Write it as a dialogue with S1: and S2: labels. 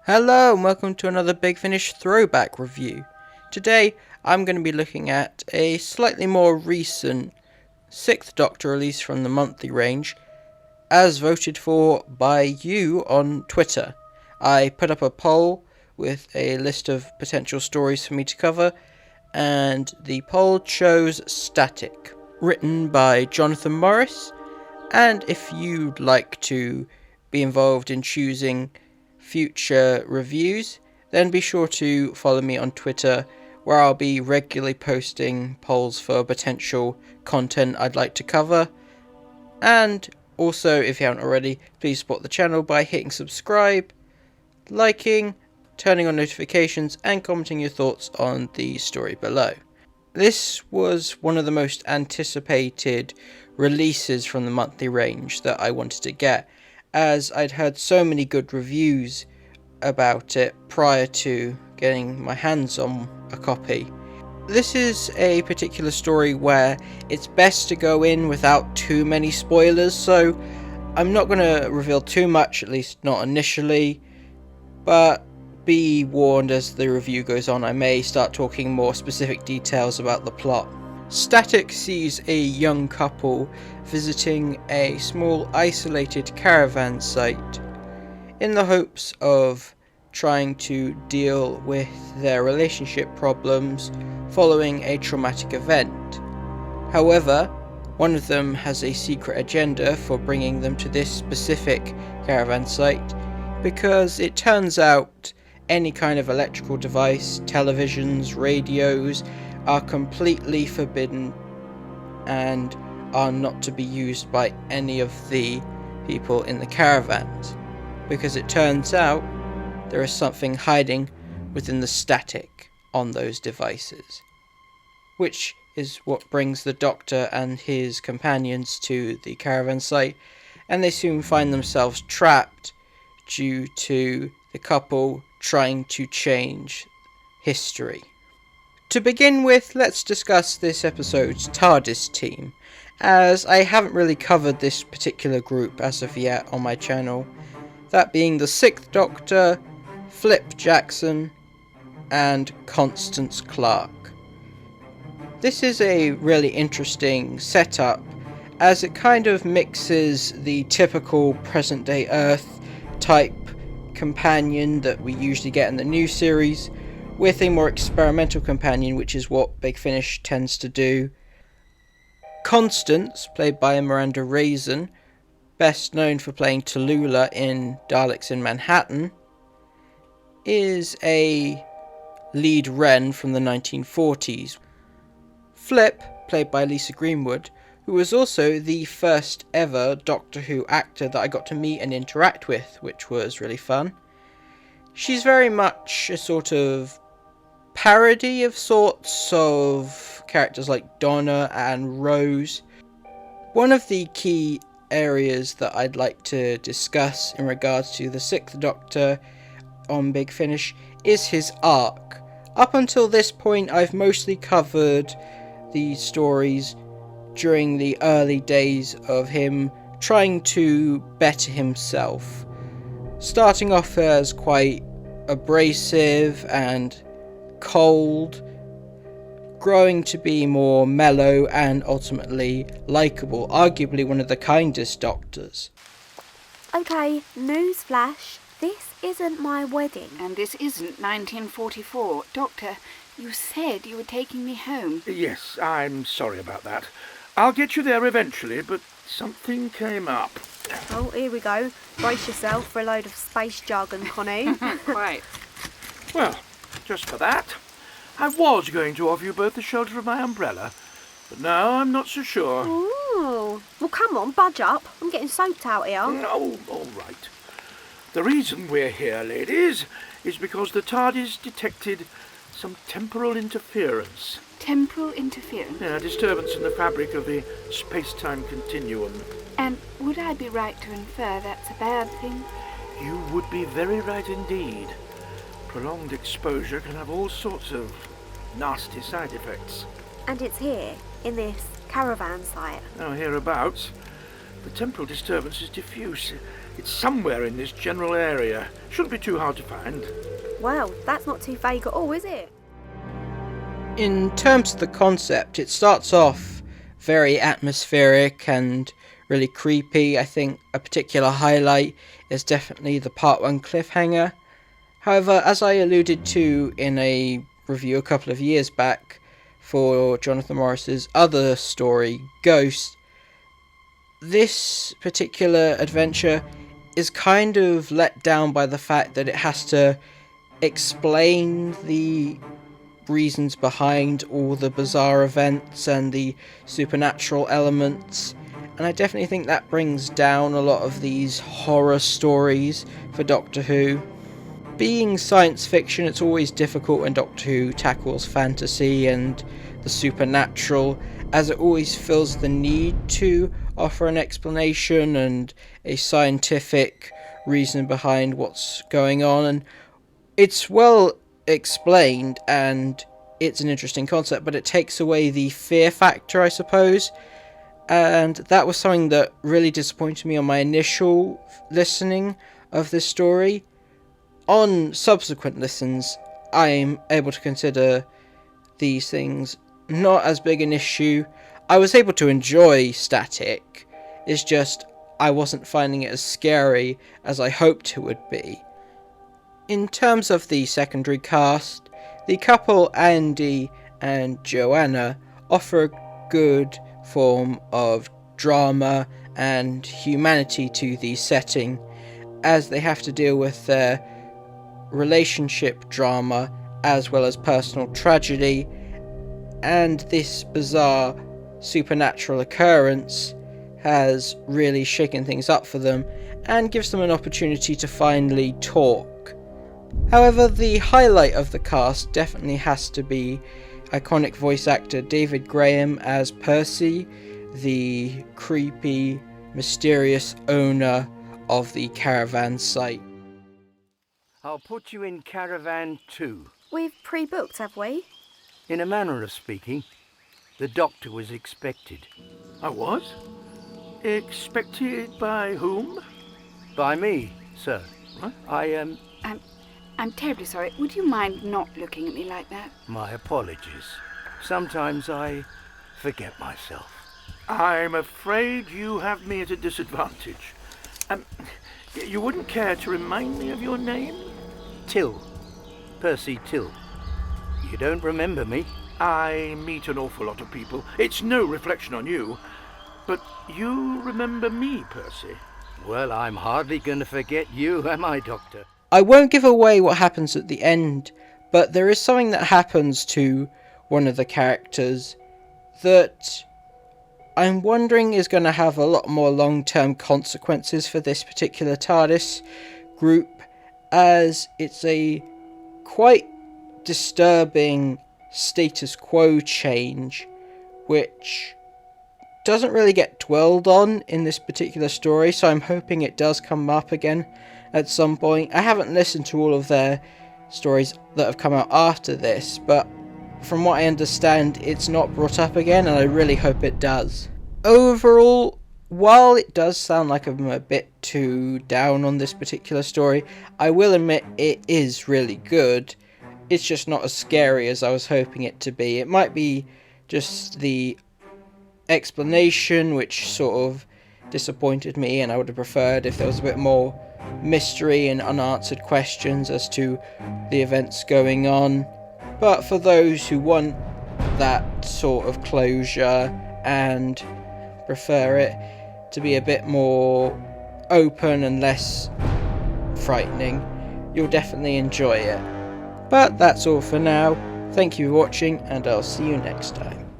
S1: Hello and welcome to another Big Finish throwback review. Today I'm going to be looking at a slightly more recent 6th Doctor release from the monthly range, as voted for by you on Twitter. I put up a poll with a list of potential stories for me to cover, and the poll chose Static, written by Jonathan Morris. And if you'd like to be involved in choosing future reviews, then be sure to follow me on Twitter, where I'll be regularly posting polls for potential content I'd like to cover. And also, if you haven't already, please support the channel by hitting subscribe, liking, turning on notifications, and commenting your thoughts on the story below. This was one of the most anticipated releases from the monthly range that I wanted to get, as I'd heard so many good reviews about it prior to getting my hands on a copy. This is a particular story where it's best to go in without too many spoilers, so I'm not going to reveal too much, at least not initially, but be warned as the review goes on, I may start talking more specific details about the plot. Static sees a young couple visiting a small isolated caravan site in the hopes of trying to deal with their relationship problems following a traumatic event. However, one of them has a secret agenda for bringing them to this specific caravan site, because it turns out any kind of electrical device, televisions, radios, are completely forbidden and are not to be used by any of the people in the caravans, because it turns out there is something hiding within the static on those devices, which is what brings the Doctor and his companions to the caravan site, and they soon find themselves trapped due to the couple trying to change history. To begin with, let's discuss this episode's TARDIS team, as I haven't really covered this particular group as of yet on my channel, that being the 6th Doctor, Flip Jackson, and Constance Clark. This is a really interesting setup, as it kind of mixes the typical present-day Earth type companion that we usually get in the new series with a more experimental companion, which is what Big Finish tends to do. Constance, played by Miranda Raisin, best known for playing Tallulah in Daleks in Manhattan, is a lead Wren from the 1940s. Flip, played by Lisa Greenwood, who was also the first ever Doctor Who actor that I got to meet and interact with, which was really fun. She's very much a sort of parody of sorts of characters like Donna and Rose. One of the key areas that I'd like to discuss in regards to the 6th Doctor on Big Finish is his arc. Up until this point, I've mostly covered the stories during the early days of him trying to better himself, starting off as quite abrasive and cold, growing to be more mellow and ultimately likeable, arguably one of the kindest Doctors.
S2: Okay, newsflash, this isn't my wedding.
S3: And this isn't 1944. Doctor, you said you were taking me home.
S4: Yes, I'm sorry about that. I'll get you there eventually, but something came up.
S2: Oh, here we go. Brace yourself for a load of space jargon, Connie.
S3: Quite.
S4: Well, just for that, I was going to offer you both the shelter of my umbrella, but now I'm not so sure.
S2: Ooh. Well, come on, budge up. I'm getting soaked out here.
S4: Oh, all right. The reason we're here, ladies, is because the TARDIS detected some temporal interference.
S3: Temporal interference?
S4: Yeah, a disturbance in the fabric of the space-time continuum.
S3: And would I be right to infer that's a bad thing?
S4: You would be very right indeed. Prolonged exposure can have all sorts of nasty side effects.
S2: And it's here, in this caravan site.
S4: Now, hereabouts, the temporal disturbance is diffuse. It's somewhere in this general area. Shouldn't be too hard to find.
S2: Well, that's not too vague at all, is it?
S1: In terms of the concept, it starts off very atmospheric and really creepy. I think a particular highlight is definitely the part 1 cliffhanger. However, as I alluded to in a review a couple of years back for Jonathan Morris's other story, Ghost, this particular adventure is kind of let down by the fact that it has to explain the reasons behind all the bizarre events and the supernatural elements, and I definitely think that brings down a lot of these horror stories for Doctor Who. Being science fiction, it's always difficult when Doctor Who tackles fantasy and the supernatural, as it always feels the need to offer an explanation and a scientific reason behind what's going on, and it's well explained and it's an interesting concept, but it takes away the fear factor, I suppose, and that was something that really disappointed me on my initial listening of this story. On subsequent listens, I'm able to consider these things not as big an issue. I was able to enjoy Static, it's just I wasn't finding it as scary as I hoped it would be. In terms of the secondary cast, the couple Andy and Joanna offer a good form of drama and humanity to the setting, as they have to deal with their relationship drama as well as personal tragedy, and this bizarre supernatural occurrence has really shaken things up for them and gives them an opportunity to finally talk. However, the highlight of the cast definitely has to be iconic voice actor David Graham as Percy, the creepy, mysterious owner of the caravan site.
S5: I'll put you in caravan 2.
S2: We've pre-booked, have we?
S5: In a manner of speaking, the doctor was expected.
S4: I was? Expected by whom?
S5: By me, sir.
S4: What?
S3: I'm terribly sorry. Would you mind not looking at me like that?
S5: My apologies. Sometimes I forget myself.
S4: I'm afraid you have me at a disadvantage. You wouldn't care to remind me of your name?
S5: Till. Percy Till. You don't remember me?
S4: I meet an awful lot of people. It's no reflection on you. But you remember me, Percy?
S5: Well, I'm hardly going to forget you, am I, Doctor?
S1: I won't give away what happens at the end, but there is something that happens to one of the characters that I'm wondering is going to have a lot more long-term consequences for this particular TARDIS group, as it's a quite disturbing status quo change, which doesn't really get dwelled on in this particular story, so I'm hoping it does come up again at some point. I haven't listened to all of their stories that have come out after this, but from what I understand, it's not brought up again, and I really hope it does. Overall, while it does sound like I'm a bit too down on this particular story, I will admit it is really good. It's just not as scary as I was hoping it to be. It might be just the explanation which sort of disappointed me, and I would have preferred if there was a bit more mystery and unanswered questions as to the events going on. But for those who want that sort of closure and prefer it to be a bit more open and less frightening, you'll definitely enjoy it. But that's all for now. Thank you for watching, and I'll see you next time.